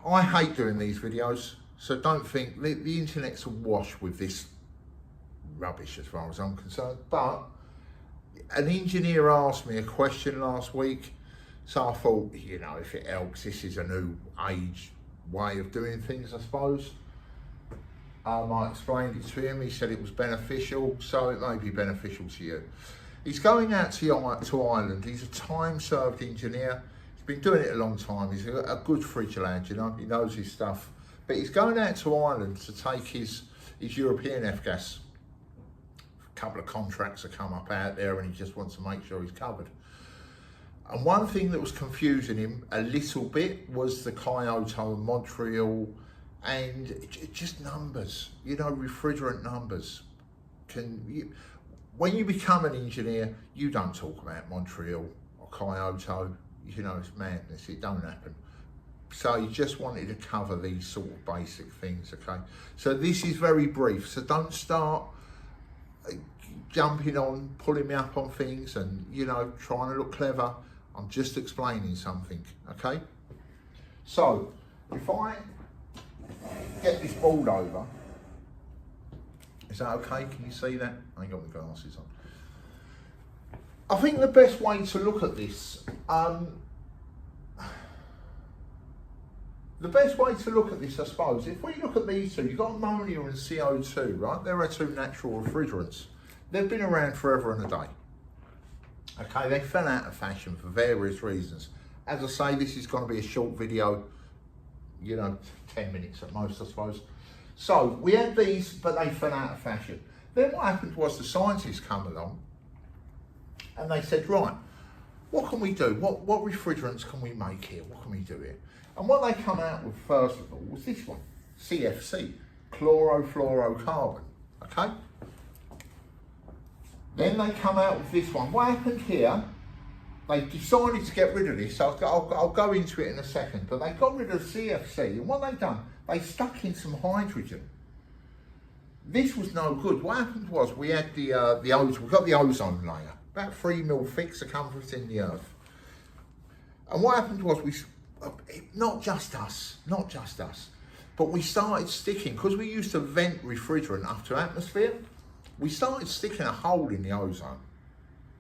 I hate doing these videos, so don't think the internet's awash with this rubbish as far as I'm concerned. But an engineer asked me a question last week, so I thought, you know, if it helps, this is a new age way of doing things, I suppose. I explained it to him. He said it was beneficial, so it may be beneficial to you. He's going out to Ireland. He's a time-served engineer. He's been doing it a long time. He's a good fridge lad, you know. He knows his stuff. But he's going out to Ireland to take his European Fgas. A couple of contracts have come up out there, and he just wants to make sure he's covered. And one thing that was confusing him a little bit was the Kyoto and Montreal, and just numbers, you know, refrigerant numbers. When you become an engineer, you don't talk about Montreal or Kyoto, you know, it's madness, it don't happen. So you just wanted to cover these sort of basic things, okay? So this is very brief, so don't start jumping on, pulling me up on things and, you know, trying to look clever. I'm just explaining something, okay? So, if I get this board over, is that okay? Can you see that? I ain't got my glasses on. I think the best way to look at this, I suppose, if we look at these two, you've got ammonia and CO2, right? There are two natural refrigerants. They've been around forever and a day. Okay, they fell out of fashion for various reasons. As I say, this is going to be a short video, you know, 10 minutes at most, I suppose. So we had these, but they fell out of fashion. Then what happened was the scientists come along and they said, right, what can we do? What refrigerants can we make here? What can we do here? And what they come out with first of all was this one, CFC, chlorofluorocarbon, okay? Then they come out with this one. What happened here, they decided to get rid of this. I'll go into it in a second, but they got rid of CFC, and what they've done, they stuck in some hydrogen. This was no good. What happened was we had the ozone, we got the ozone layer, about 3 mil thick circumference in the earth. And what happened was not just us, but we started sticking, because we used to vent refrigerant up to atmosphere, we started sticking a hole in the ozone.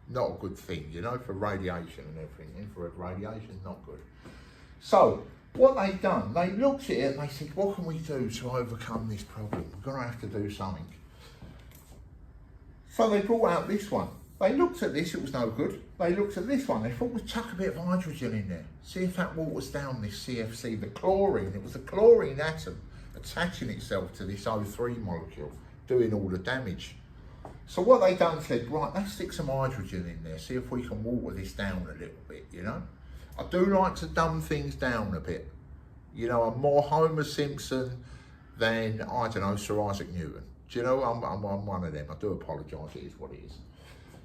Not a good thing, you know, for radiation and everything. Infrared radiation, not good. So, what they've done, they looked at it and they said, what can we do to overcome this problem? We're going to have to do something. So they brought out this one. They looked at this, it was no good. They looked at this one, they thought, we'll chuck a bit of hydrogen in there. See if that waters down this CFC, the chlorine. It was the chlorine atom attaching itself to this O3 molecule, doing all the damage. So what they done said, right, let's stick some hydrogen in there, see if we can water this down a little bit, you know. I do like to dumb things down a bit. You know, I'm more Homer Simpson than, I don't know, Sir Isaac Newton. Do you know, I'm one of them. I do apologise, it is what it is.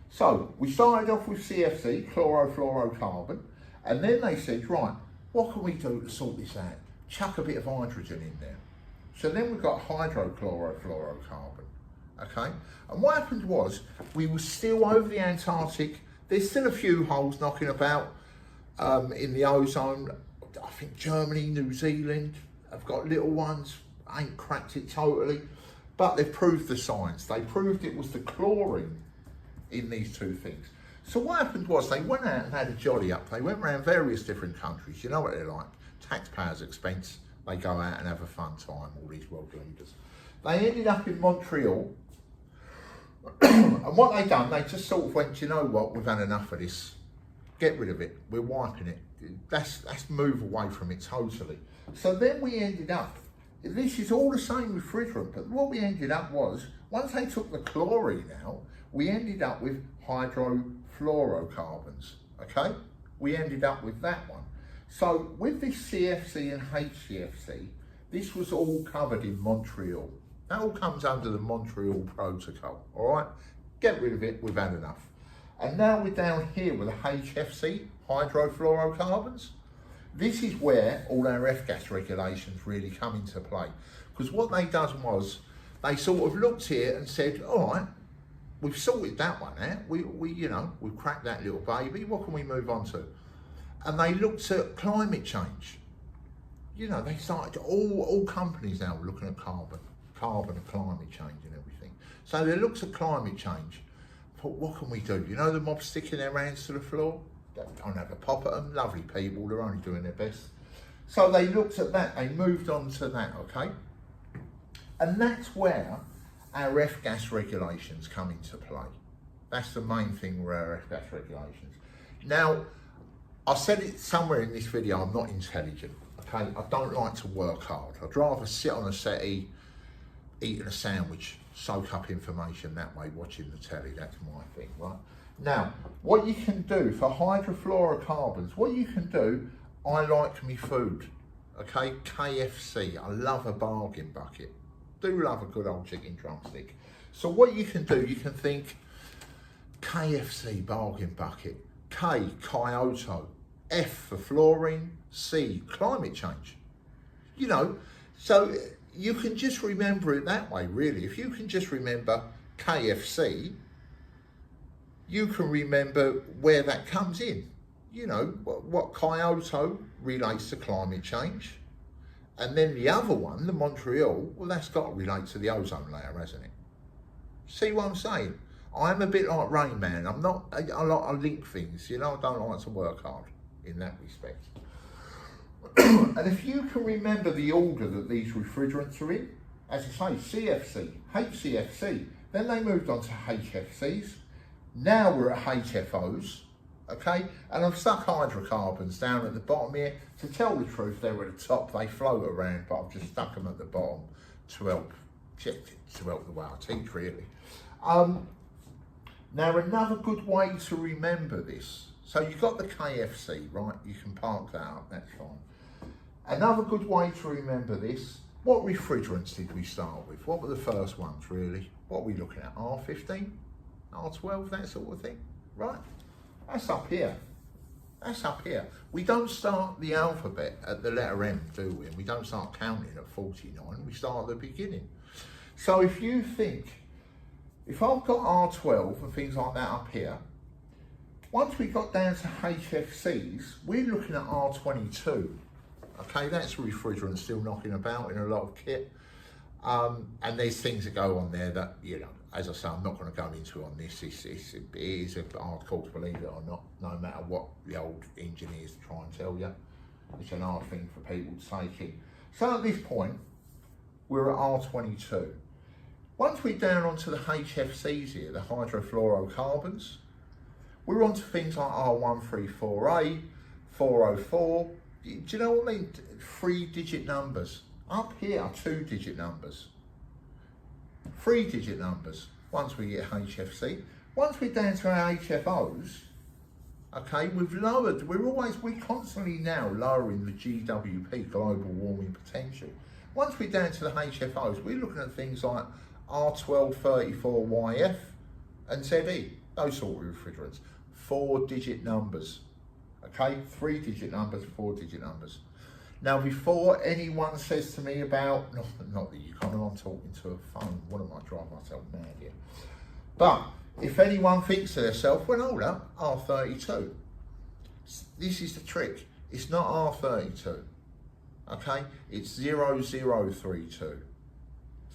So, we started off with CFC, chlorofluorocarbon, and then they said, right, what can we do to sort this out? Chuck a bit of hydrogen in there. So then we've got hydrochlorofluorocarbon, okay? And what happened was, we were still over the Antarctic. There's still a few holes knocking about in the ozone. I think Germany, New Zealand have got little ones, ain't cracked it totally, but they've proved the science. They proved it was the chlorine in these two things. So what happened was they went out and had a jolly up. They went around various different countries. You know what they're like, taxpayers' expense. They go out and have a fun time, all these world leaders. They ended up in Montreal. And what they done, they just sort of went, you know what, we've had enough of this. Get rid of it, we're wiping it. Let's move away from it totally. So then we ended up, this is all the same refrigerant, but what we ended up was, once they took the chlorine out, we ended up with hydrofluorocarbons, okay? We ended up with that one. So with this CFC and HCFC, this was all covered in Montreal. That all comes under the Montreal Protocol, all right? Get rid of it, we've had enough. And now we're down here with the HFC, hydrofluorocarbons. This is where all our Fgas regulations really come into play. Because what they done was, they sort of looked here and said, all right, we've sorted that one out. You know, we've cracked that little baby. What can we move on to? And they looked at climate change. you know, they started, all companies now are looking at carbon and climate change and everything. So they looked at climate change. Thought, what can we do? You know, the mob sticking their hands to the floor? Don't have a pop at them. Lovely people, they're only doing their best. So they looked at that, they moved on to that, okay? And that's where our F-gas regulations come into play. That's the main thing with our F-gas regulations. Now, I said it somewhere in this video, I'm not intelligent, okay? I don't like to work hard. I'd rather sit on a settee, eating a sandwich, soak up information that way, watching the telly. That's my thing, right? Now, what you can do for hydrofluorocarbons, what you can do, I like me food, okay? KFC, I love a bargain bucket. Do love a good old chicken drumstick. So what you can do, you can think KFC, bargain bucket, K, Kyoto, F for fluorine, C, climate change. You know, so you can just remember it that way, really. If you can just remember KFC, you can remember where that comes in. You know, what Kyoto relates to climate change. And then the other one, the Montreal, well, that's got to relate to the ozone layer, hasn't it? See what I'm saying? I'm a bit like Rain Man. I'm not, I like to link things, you know, I don't like to work hard in that respect. And if you can remember the order that these refrigerants are in, as I say, CFC, HCFC, then they moved on to HFCs. Now we're at HFOs, okay? And I've stuck hydrocarbons down at the bottom here. To tell the truth, they were at the top, they float around, but I've just stuck them at the bottom to help the way I teach, really. Now, another good way to remember this, so you've got the KFC, right? You can park that up, that's fine. Another good way to remember this, what refrigerants did we start with? What were the first ones, really? What are we looking at? R15, R12, that sort of thing, right? That's up here. That's up here. We don't start the alphabet at the letter M, do we? We don't start counting at 49, we start at the beginning. So if you think, if I've got R12 and things like that up here, once we got down to HFCs, we're looking at R22. Okay, that's refrigerant still knocking about in a lot of kit. And there's things that go on there that, you know, as I say, I'm not going to go into on this. It is a hard call to believe it or not, no matter what the old engineers try and tell you. It's an hard thing for people to take in. So at this point, we're at R22. Once we're down onto the HFCs here, the hydrofluorocarbons, we're onto things like R134A, 404. Do you know what I mean? 3-digit numbers. Up here are 2-digit numbers. 3-digit numbers once we get HFC. Once we're down to our HFOs, okay, we're constantly now lowering the GWP, global warming potential. Once we're down to the HFOs, we're looking at things like R1234YF and ZE, those sort of refrigerants. 4-digit numbers, okay? 3-digit numbers, 4-digit numbers. Now, before anyone says to me about, not that you can't, I'm talking to a phone, what am I driving myself mad here? But if anyone thinks to themselves, well, hold up, R32. This is the trick. It's not R32, okay? It's 0032,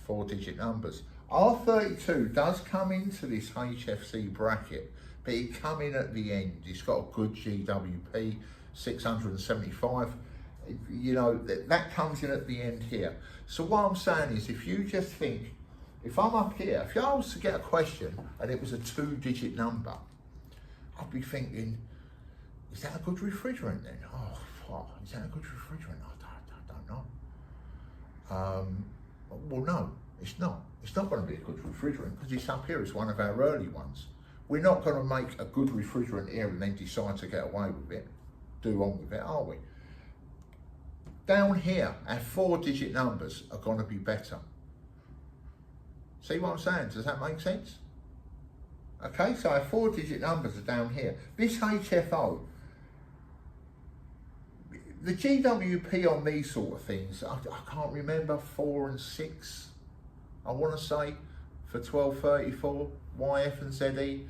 4-digit numbers. R32 does come into this HFC bracket, but it come in at the end. It's got a good GWP, 675. You know, that comes in at the end here. So what I'm saying is, if you just think, if I'm up here, if I was to get a question and it was a 2-digit number, I'd be thinking, is that a good refrigerant then? Oh, fuck, is that a good refrigerant? I don't know. Well, no, it's not. It's not going to be a good refrigerant because it's up here. It's one of our early ones. We're not going to make a good refrigerant here and then decide to get away with it, do on with it, are we? Down here, our 4-digit numbers are going to be better. See what I'm saying? Does that make sense? Okay, so our 4-digit numbers are down here. This HFO, the GWP on these sort of things, I can't remember, 4 and 6, I want to say, for 1234, YF and ZE.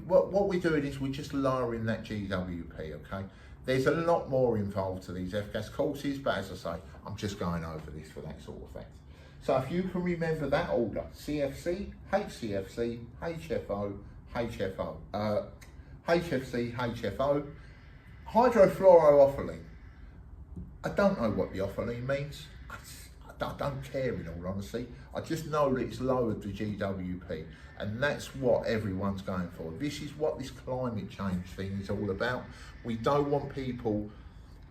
What we're doing is we're just lowering that GWP, okay? There's a lot more involved to these Fgas courses, but as I say, I'm just going over this for that sort of fact. So if you can remember that order, CFC, HCFC, HFO, HFO, HFC, HFO, hydrofluoroethylene. I don't know what the ethylene means. I don't care, in all honesty. I just know that it's lowered the GWP, and that's what everyone's going for. This is what this climate change thing is all about. We don't want people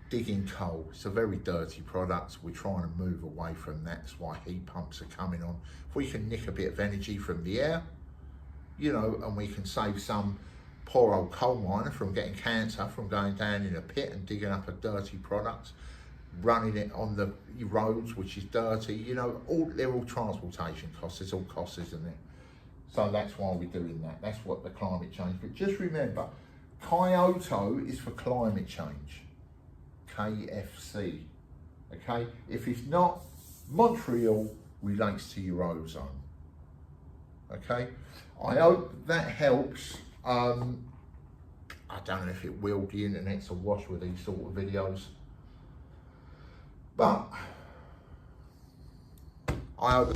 digging coal. It's a very dirty product. We're trying to move away from that. That's why heat pumps are coming on. If we can nick a bit of energy from the air, you know, and we can save some poor old coal miner from getting cancer from going down in a pit and digging up a dirty product, running it on the roads, which is dirty, you know, they're all transportation costs. There's all costs, isn't there? So that's why we're doing that. That's what the climate change. But just remember, Kyoto is for climate change. KFC. Okay? If it's not, Montreal relates to your ozone. Okay? I hope that helps. I don't know if it will. The internet's awash with these sort of videos. But I hope